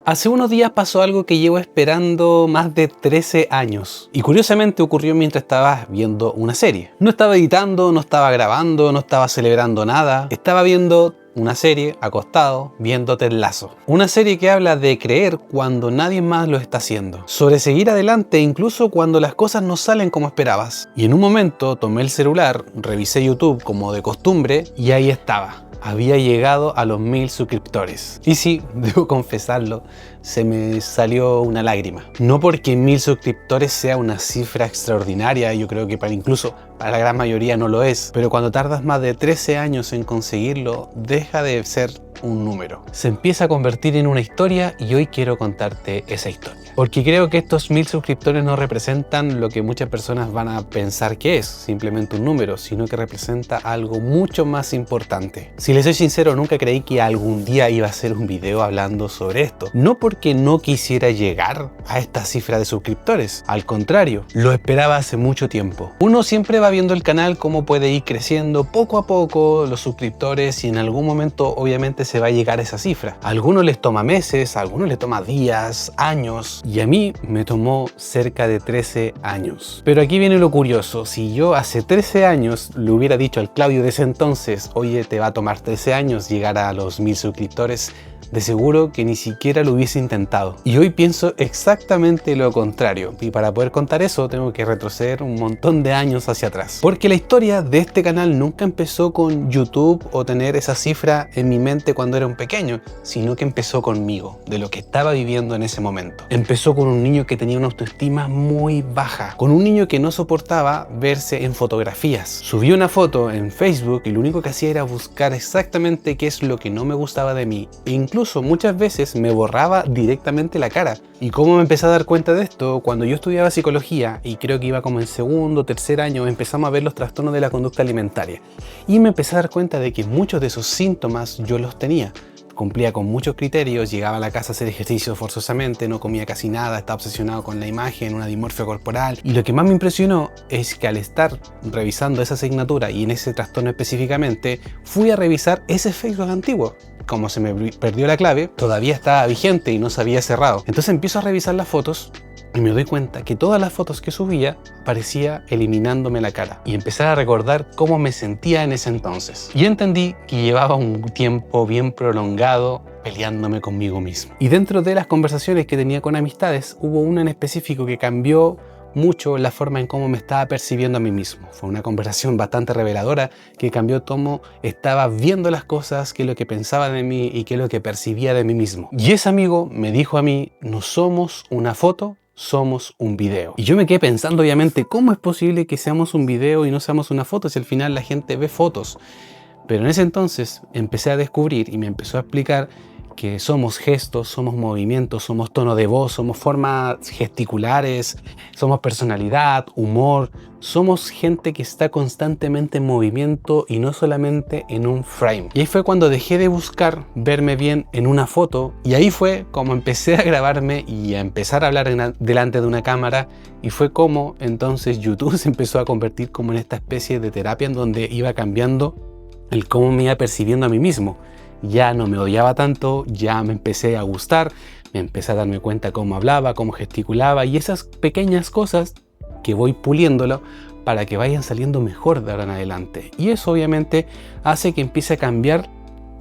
Hace unos días pasó algo que llevo esperando más de 13 años. Y curiosamente ocurrió mientras estaba viendo una serie. No estaba editando, no estaba grabando, no estaba celebrando nada. Estaba viendo una serie, acostado, viendo Ted Lasso. Una serie que habla de creer cuando nadie más lo está haciendo. Sobre seguir adelante incluso cuando las cosas no salen como esperabas. Y en un momento tomé el celular, revisé YouTube como de costumbre y ahí estaba. Había llegado a los 1000 suscriptores. Y sí, debo confesarlo, se me salió una lágrima. No porque 1000 suscriptores sea una cifra extraordinaria, yo creo que incluso para la gran mayoría no lo es, pero cuando tardas más de 13 años en conseguirlo, deja de ser un número. Se empieza a convertir en una historia y hoy quiero contarte esa historia. Porque creo que estos 1000 suscriptores no representan lo que muchas personas van a pensar que es, simplemente un número, sino que representa algo mucho más importante. Si les soy sincero, nunca creí que algún día iba a hacer un video hablando sobre esto. No porque no quisiera llegar a esta cifra de suscriptores, al contrario, lo esperaba hace mucho tiempo. Uno siempre va viendo el canal cómo puede ir creciendo poco a poco los suscriptores y en algún momento obviamente se va a llegar a esa cifra. A algunos les toma meses, a algunos les toma días, años, y a mí me tomó cerca de 13 años. Pero aquí viene lo curioso, si yo hace 13 años le hubiera dicho al Claudio de ese entonces, oye, te va a tomar 13 años llegar a los 1000 suscriptores, de seguro que ni siquiera lo hubiese intentado. Y hoy pienso exactamente lo contrario. Y para poder contar eso tengo que retroceder un montón de años hacia atrás. Porque la historia de este canal nunca empezó con YouTube o tener esa cifra en mi mente cuando era un pequeño, sino que empezó conmigo, de lo que estaba viviendo en ese momento. Empezó con un niño que tenía una autoestima muy baja, con un niño que no soportaba verse en fotografías. Subí una foto en Facebook y lo único que hacía era buscar exactamente qué es lo que no me gustaba de mí. E incluso muchas veces me borraba directamente la cara. ¿Y cómo me empecé a dar cuenta de esto? Cuando yo estudiaba psicología y creo que iba como en segundo o tercer año, empezamos a ver los trastornos de la conducta alimentaria. Y me empecé a dar cuenta de que muchos de esos síntomas yo los tenía. Cumplía con muchos criterios, llegaba a la casa a hacer ejercicio forzosamente, no comía casi nada, estaba obsesionado con la imagen, una dimorfia corporal. Y lo que más me impresionó es que al estar revisando esa asignatura y en ese trastorno específicamente, fui a revisar ese Facebook antiguo. Como se me perdió la clave, todavía estaba vigente y no se había cerrado. Entonces empiezo a revisar las fotos y me doy cuenta que todas las fotos que subía parecía eliminándome la cara. Y empecé a recordar cómo me sentía en ese entonces. Y entendí que llevaba un tiempo bien prolongado peleándome conmigo mismo. Y dentro de las conversaciones que tenía con amistades, hubo una en específico que cambió mucho la forma en cómo me estaba percibiendo a mí mismo. Fue una conversación bastante reveladora que cambió cómo estaba viendo las cosas, qué es lo que pensaba de mí y qué es lo que percibía de mí mismo. Y ese amigo me dijo a mí, no somos una foto, somos un video. Y yo me quedé pensando obviamente, ¿cómo es posible que seamos un video y no seamos una foto si al final la gente ve fotos? Pero en ese entonces empecé a descubrir y me empezó a explicar que somos gestos, somos movimientos, somos tono de voz, somos formas gesticulares, somos personalidad, humor, somos gente que está constantemente en movimiento y no solamente en un frame. Y ahí fue cuando dejé de buscar verme bien en una foto y ahí fue como empecé a grabarme y a empezar a hablar delante de una cámara y fue como entonces YouTube se empezó a convertir como en esta especie de terapia en donde iba cambiando el cómo me iba percibiendo a mí mismo. Ya no me odiaba tanto, ya me empecé a gustar, me empecé a darme cuenta cómo hablaba, cómo gesticulaba y esas pequeñas cosas que voy puliéndolo para que vayan saliendo mejor de ahora en adelante. Y eso obviamente hace que empiece a cambiar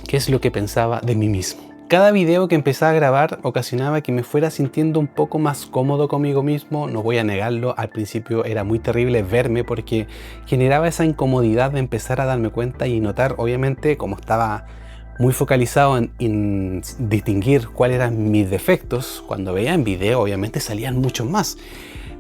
qué es lo que pensaba de mí mismo. Cada video que empezaba a grabar ocasionaba que me fuera sintiendo un poco más cómodo conmigo mismo, no voy a negarlo, al principio era muy terrible verme porque generaba esa incomodidad de empezar a darme cuenta y notar obviamente cómo estaba muy focalizado en distinguir cuáles eran mis defectos. Cuando veía en video obviamente salían muchos más,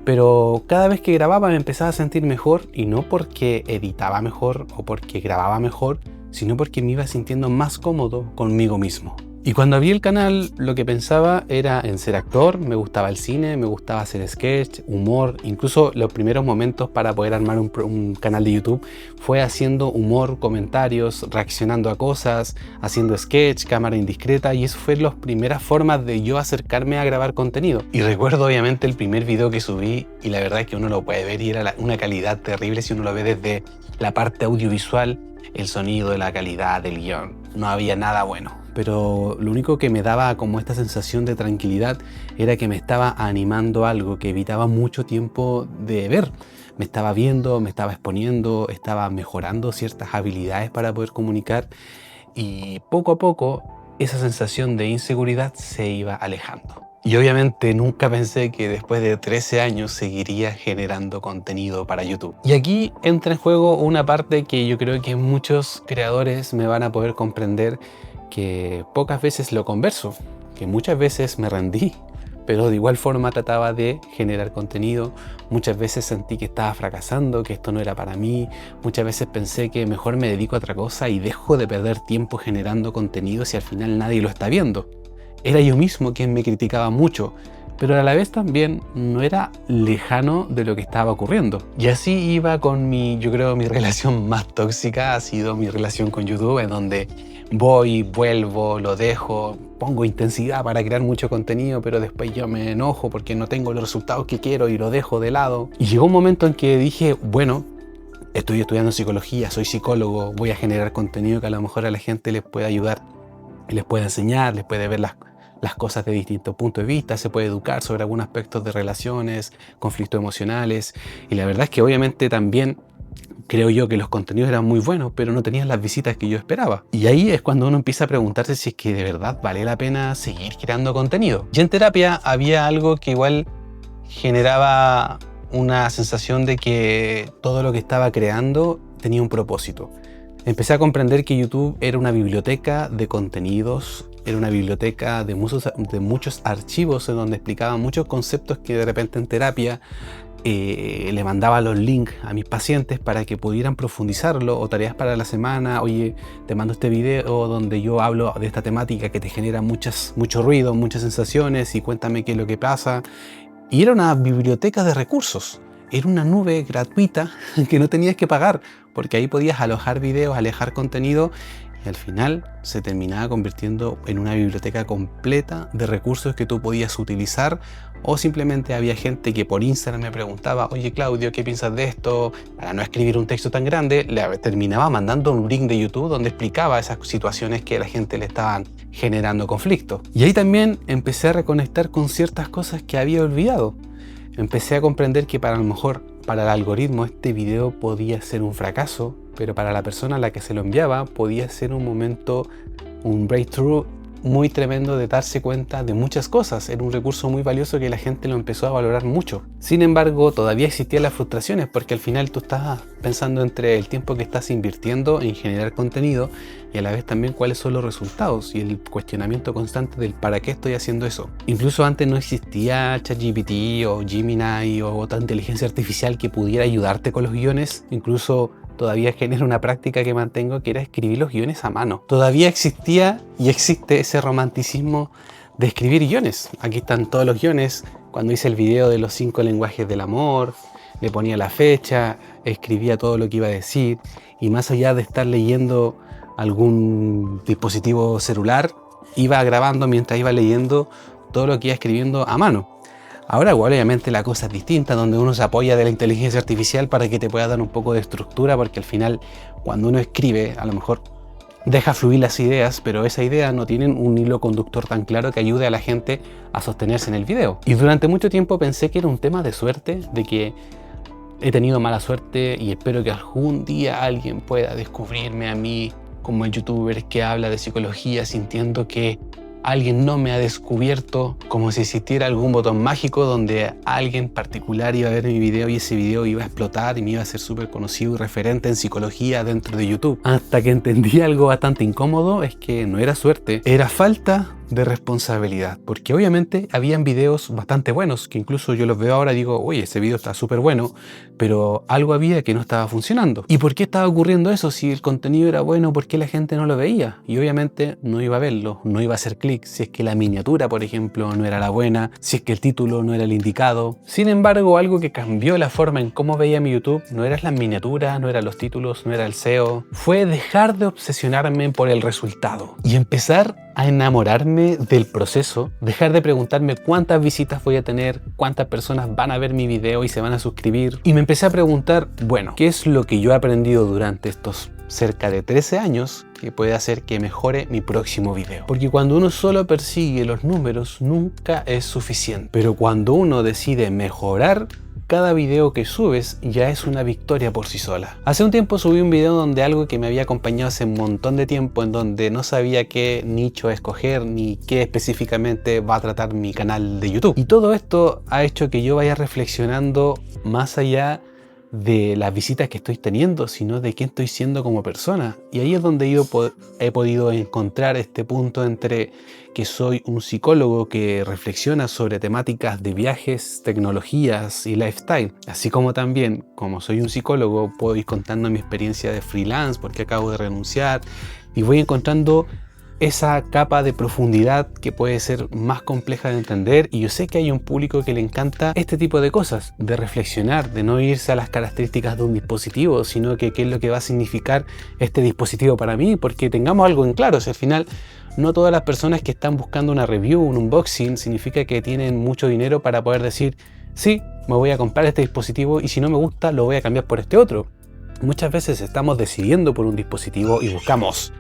pero cada vez que grababa me empezaba a sentir mejor y no porque editaba mejor o porque grababa mejor, sino porque me iba sintiendo más cómodo conmigo mismo. Y cuando abrí el canal lo que pensaba era en ser actor, me gustaba el cine, me gustaba hacer sketch, humor, incluso los primeros momentos para poder armar un canal de YouTube fue haciendo humor, comentarios, reaccionando a cosas, haciendo sketch, cámara indiscreta y eso fue las primeras formas de yo acercarme a grabar contenido. Y recuerdo obviamente el primer video que subí y la verdad es que uno lo puede ver y era una calidad terrible si uno lo ve desde la parte audiovisual, el sonido, la calidad del guión, no había nada bueno. pero lo único que me daba como esta sensación de tranquilidad era que me estaba animando a algo que evitaba mucho tiempo de ver. Me estaba viendo, me estaba exponiendo, estaba mejorando ciertas habilidades para poder comunicar, y poco a poco esa sensación de inseguridad se iba alejando. Y obviamente nunca pensé que después de 13 años seguiría generando contenido para YouTube. Y aquí entra en juego una parte que yo creo que muchos creadores me van a poder comprender, que pocas veces lo converso, que muchas veces me rendí, pero de igual forma trataba de generar contenido. Muchas veces sentí que estaba fracasando, que esto no era para mí. Muchas veces pensé que mejor me dedico a otra cosa y dejo de perder tiempo generando contenido si al final nadie lo está viendo. Era yo mismo quien me criticaba mucho, pero a la vez también no era lejano de lo que estaba ocurriendo. Y así iba con yo creo mi relación más tóxica ha sido mi relación con YouTube, en donde voy, vuelvo, lo dejo, pongo intensidad para crear mucho contenido, pero después yo me enojo porque no tengo los resultados que quiero y lo dejo de lado. Y llegó un momento en que dije, bueno, estoy estudiando psicología, soy psicólogo, voy a generar contenido que a lo mejor a la gente les puede ayudar, les puede enseñar, les puede ver las cosas de distintos puntos de vista, se puede educar sobre algunos aspectos de relaciones, conflictos emocionales. Y la verdad es que obviamente también creo yo que los contenidos eran muy buenos, pero no tenían las visitas que yo esperaba. Y ahí es cuando uno empieza a preguntarse si es que de verdad vale la pena seguir creando contenido. Y en terapia había algo que igual generaba una sensación de que todo lo que estaba creando tenía un propósito. Empecé a comprender que YouTube era una biblioteca de contenidos, era una biblioteca de muchos archivos en donde explicaba muchos conceptos que de repente en terapia le mandaba los links a mis pacientes para que pudieran profundizarlo, o tareas para la semana. Oye, te mando este video donde yo hablo de esta temática que te genera mucho ruido, muchas sensaciones, y cuéntame qué es lo que pasa. Y era una biblioteca de recursos. Era una nube gratuita que no tenías que pagar, porque ahí podías alojar videos, alojar contenido, y al final se terminaba convirtiendo en una biblioteca completa de recursos que tú podías utilizar. O simplemente había gente que por Instagram me preguntaba, oye Claudio, ¿qué piensas de esto? Para no escribir un texto tan grande, le terminaba mandando un link de YouTube donde explicaba esas situaciones que a la gente le estaban generando conflicto. Y ahí también empecé a reconectar con ciertas cosas que había olvidado. Empecé a comprender que para lo mejor para el algoritmo este video podía ser un fracaso, pero para la persona a la que se lo enviaba podía ser un momento, un breakthrough muy tremendo de darse cuenta de muchas cosas. Era un recurso muy valioso que la gente lo empezó a valorar mucho. Sin embargo, todavía existían las frustraciones, porque al final tú estás pensando entre el tiempo que estás invirtiendo en generar contenido y a la vez también cuáles son los resultados, y el cuestionamiento constante del para qué estoy haciendo eso. Incluso antes no existía ChatGPT o Gemini o otra inteligencia artificial que pudiera ayudarte con los guiones. Incluso todavía genera una práctica que mantengo, que era escribir los guiones a mano. Todavía existía y existe ese romanticismo de escribir guiones. Aquí están todos los guiones. Cuando hice el video de los 5 lenguajes del amor, le ponía la fecha, escribía todo lo que iba a decir, y más allá de estar leyendo algún dispositivo celular, iba grabando mientras iba leyendo todo lo que iba escribiendo a mano. Ahora igual obviamente la cosa es distinta, donde uno se apoya de la inteligencia artificial para que te pueda dar un poco de estructura, porque al final cuando uno escribe a lo mejor deja fluir las ideas, pero esas ideas no tienen un hilo conductor tan claro que ayude a la gente a sostenerse en el video. Y durante mucho tiempo pensé que era un tema de suerte, de que he tenido mala suerte y espero que algún día alguien pueda descubrirme a mí como el youtuber que habla de psicología, sintiendo que alguien no me ha descubierto, como si existiera algún botón mágico donde alguien particular iba a ver mi video y ese video iba a explotar y me iba a ser súper conocido y referente en psicología dentro de YouTube. Hasta que entendí algo bastante incómodo, es que no era suerte, era falta de responsabilidad, porque obviamente habían videos bastante buenos que incluso yo los veo ahora y digo, oye, ese video está súper bueno, pero algo había que no estaba funcionando. ¿Y por qué estaba ocurriendo eso? Si el contenido era bueno, ¿por qué la gente no lo veía? Y obviamente no iba a verlo, no iba a hacer clic si es que la miniatura, por ejemplo, no era la buena, si es que el título no era el indicado. Sin embargo, algo que cambió la forma en cómo veía mi YouTube no eran las miniaturas, no eran los títulos, no era el SEO, fue dejar de obsesionarme por el resultado y empezar a enamorarme del proceso, dejar de preguntarme cuántas visitas voy a tener, cuántas personas van a ver mi video y se van a suscribir. Y me empecé a preguntar, bueno, ¿qué es lo que yo he aprendido durante estos cerca de 13 años que puede hacer que mejore mi próximo video. Porque cuando uno solo persigue los números nunca es suficiente. Pero cuando uno decide mejorar, cada video que subes ya es una victoria por sí sola. Hace un tiempo subí un video donde algo que me había acompañado hace un montón de tiempo, en donde no sabía qué nicho escoger ni qué específicamente va a tratar mi canal de YouTube. Y todo esto ha hecho que yo vaya reflexionando más allá de las visitas que estoy teniendo, sino de quién estoy siendo como persona. Y ahí es donde yo he podido encontrar este punto entre que soy un psicólogo que reflexiona sobre temáticas de viajes, tecnologías y lifestyle, así como también, como soy un psicólogo, puedo ir contando mi experiencia de freelance porque acabo de renunciar y voy encontrando esa capa de profundidad que puede ser más compleja de entender. Y yo sé que hay un público que le encanta este tipo de cosas, de reflexionar, de no irse a las características de un dispositivo, sino que qué es lo que va a significar este dispositivo para mí, porque tengamos algo en claro, si al final no todas las personas que están buscando una review, un unboxing, significa que tienen mucho dinero para poder decir, sí, me voy a comprar este dispositivo y si no me gusta lo voy a cambiar por este otro. Muchas veces estamos decidiendo por un dispositivo y buscamos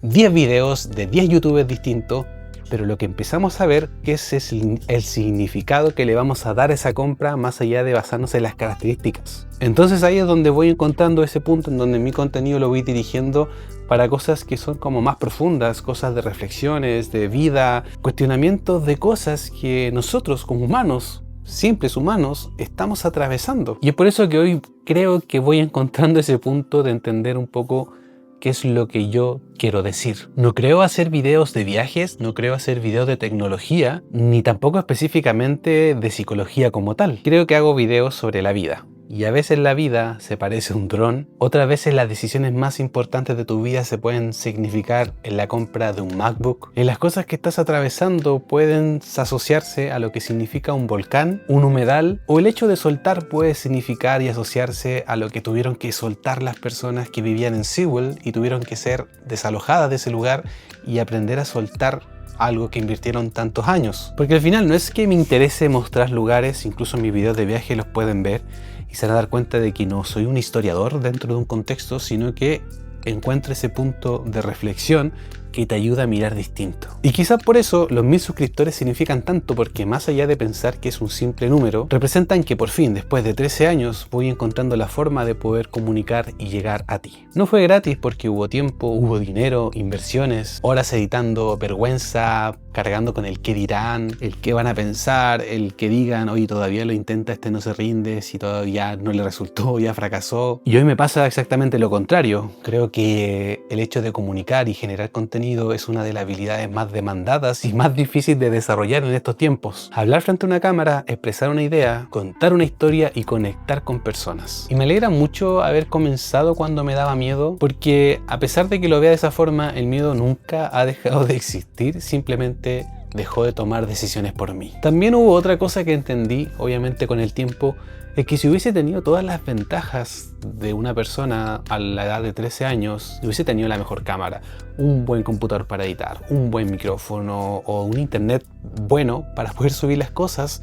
10 videos de 10 youtubers distintos, pero lo que empezamos a ver que es el significado que le vamos a dar a esa compra más allá de basarnos en las características. Entonces ahí es donde voy encontrando ese punto en donde mi contenido lo voy dirigiendo para cosas que son como más profundas, cosas de reflexiones, de vida, cuestionamientos de cosas que nosotros como humanos, simples humanos, estamos atravesando. Y es por eso que hoy creo que voy encontrando ese punto de entender un poco qué es lo que yo quiero decir. No creo hacer videos de viajes, no creo hacer videos de tecnología, ni tampoco específicamente de psicología como tal. Creo que hago videos sobre la vida. Y a veces la vida se parece a un dron, otras veces las decisiones más importantes de tu vida se pueden significar en la compra de un MacBook. En las cosas que estás atravesando pueden asociarse a lo que significa un volcán, un humedal, o el hecho de soltar puede significar y asociarse a lo que tuvieron que soltar las personas que vivían en Sewell y tuvieron que ser desalojadas de ese lugar y aprender a soltar algo que invirtieron tantos años. Porque al final no es que me interese mostrar lugares, incluso mis videos de viaje los pueden ver y se van a dar cuenta de que no soy un historiador dentro de un contexto, sino que encuentro ese punto de reflexión que te ayuda a mirar distinto. Y quizás por eso los 1000 suscriptores significan tanto, porque más allá de pensar que es un simple número, representan que por fin, después de 13 años, voy encontrando la forma de poder comunicar y llegar a ti. No fue gratis porque hubo tiempo, hubo dinero, inversiones, horas editando, vergüenza, cargando con el qué dirán, el qué van a pensar, el que digan, oye, todavía lo intenta, este no se rinde, si todavía no le resultó, ya fracasó. Y hoy me pasa exactamente lo contrario. Creo que el hecho de comunicar y generar contenido es una de las habilidades más demandadas y más difíciles de desarrollar en estos tiempos. Hablar frente a una cámara, expresar una idea, contar una historia y conectar con personas. Y me alegra mucho haber comenzado cuando me daba miedo, porque a pesar de que lo vea de esa forma, el miedo nunca ha dejado de existir, simplemente dejó de tomar decisiones por mí. También hubo otra cosa que entendí, obviamente con el tiempo, es que si hubiese tenido todas las ventajas de una persona a la edad de 13 años, hubiese tenido la mejor cámara, un buen computador para editar, un buen micrófono o un internet bueno para poder subir las cosas,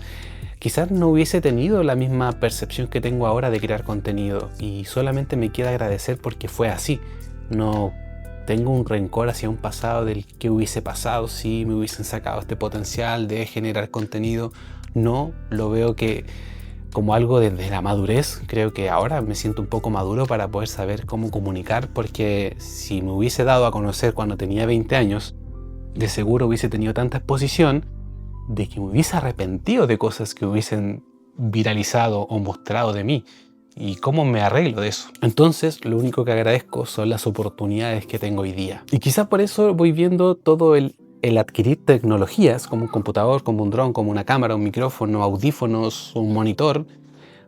quizás no hubiese tenido la misma percepción que tengo ahora de crear contenido, y solamente me queda agradecer porque fue así. No tengo un rencor hacia un pasado del que hubiese pasado si me hubiesen sacado este potencial de generar contenido. No, lo veo que como algo desde la madurez. Creo que ahora me siento un poco maduro para poder saber cómo comunicar, porque si me hubiese dado a conocer cuando tenía 20 años, de seguro hubiese tenido tanta exposición de que me hubiese arrepentido de cosas que hubiesen viralizado o mostrado de mí. ¿Y cómo me arreglo de eso? Entonces, lo único que agradezco son las oportunidades que tengo hoy día. Y quizás por eso voy viendo todo el adquirir tecnologías como un computador, como un dron, como una cámara, un micrófono, audífonos, un monitor,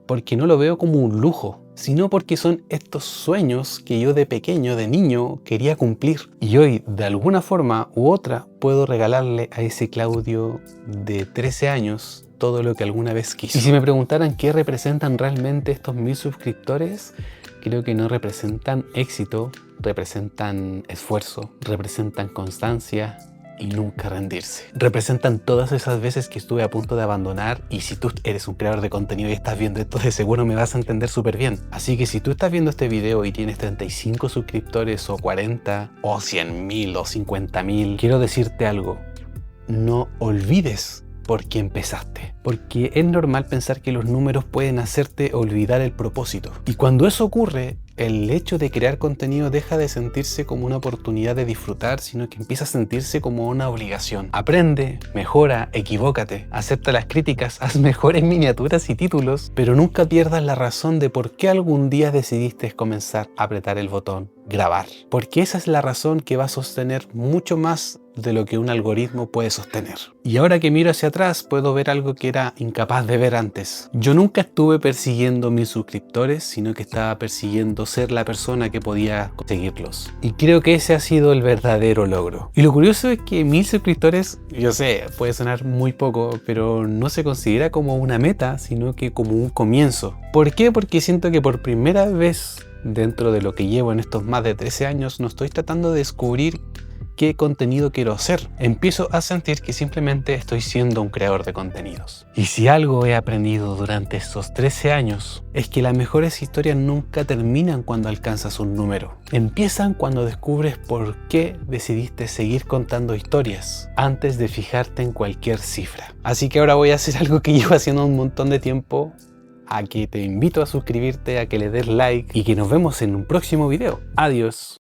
porque no lo veo como un lujo, sino porque son estos sueños que yo de pequeño, de niño, quería cumplir. Y hoy, de alguna forma u otra, puedo regalarle a ese Claudio de 13 años todo lo que alguna vez quiso. Y si me preguntaran qué representan realmente estos 1000 suscriptores, creo que no representan éxito, representan esfuerzo, representan constancia y nunca rendirse. Representan todas esas veces que estuve a punto de abandonar, y si tú eres un creador de contenido y estás viendo esto, de seguro me vas a entender súper bien. Así que si tú estás viendo este video y tienes 35 suscriptores o 40 o 100.000 o 50.000, quiero decirte algo: no olvides por qué empezaste, porque es normal pensar que los números pueden hacerte olvidar el propósito, y cuando eso ocurre, el hecho de crear contenido deja de sentirse como una oportunidad de disfrutar, sino que empieza a sentirse como una obligación. Aprende, mejora, equivócate, acepta las críticas, haz mejores miniaturas y títulos, pero nunca pierdas la razón de por qué algún día decidiste comenzar a apretar el botón grabar, porque esa es la razón que va a sostener mucho más de lo que un algoritmo puede sostener. Y ahora que miro hacia atrás, puedo ver algo que era incapaz de ver antes. Yo nunca estuve persiguiendo 1000 suscriptores, sino que estaba persiguiendo ser la persona que podía conseguirlos. Y creo que ese ha sido el verdadero logro. Y lo curioso es que 1000 suscriptores, yo sé, puede sonar muy poco, pero no se considera como una meta, sino que como un comienzo. ¿Por qué? Porque siento que por primera vez dentro de lo que llevo en estos más de 13 años, no estoy tratando de descubrir qué contenido quiero hacer. Empiezo a sentir que simplemente estoy siendo un creador de contenidos. Y si algo he aprendido durante estos 13 años, es que las mejores historias nunca terminan cuando alcanzas un número. Empiezan cuando descubres por qué decidiste seguir contando historias antes de fijarte en cualquier cifra. Así que ahora voy a hacer algo que llevo haciendo un montón de tiempo, a que te invito a suscribirte, a que le des like y que nos vemos en un próximo video. Adiós.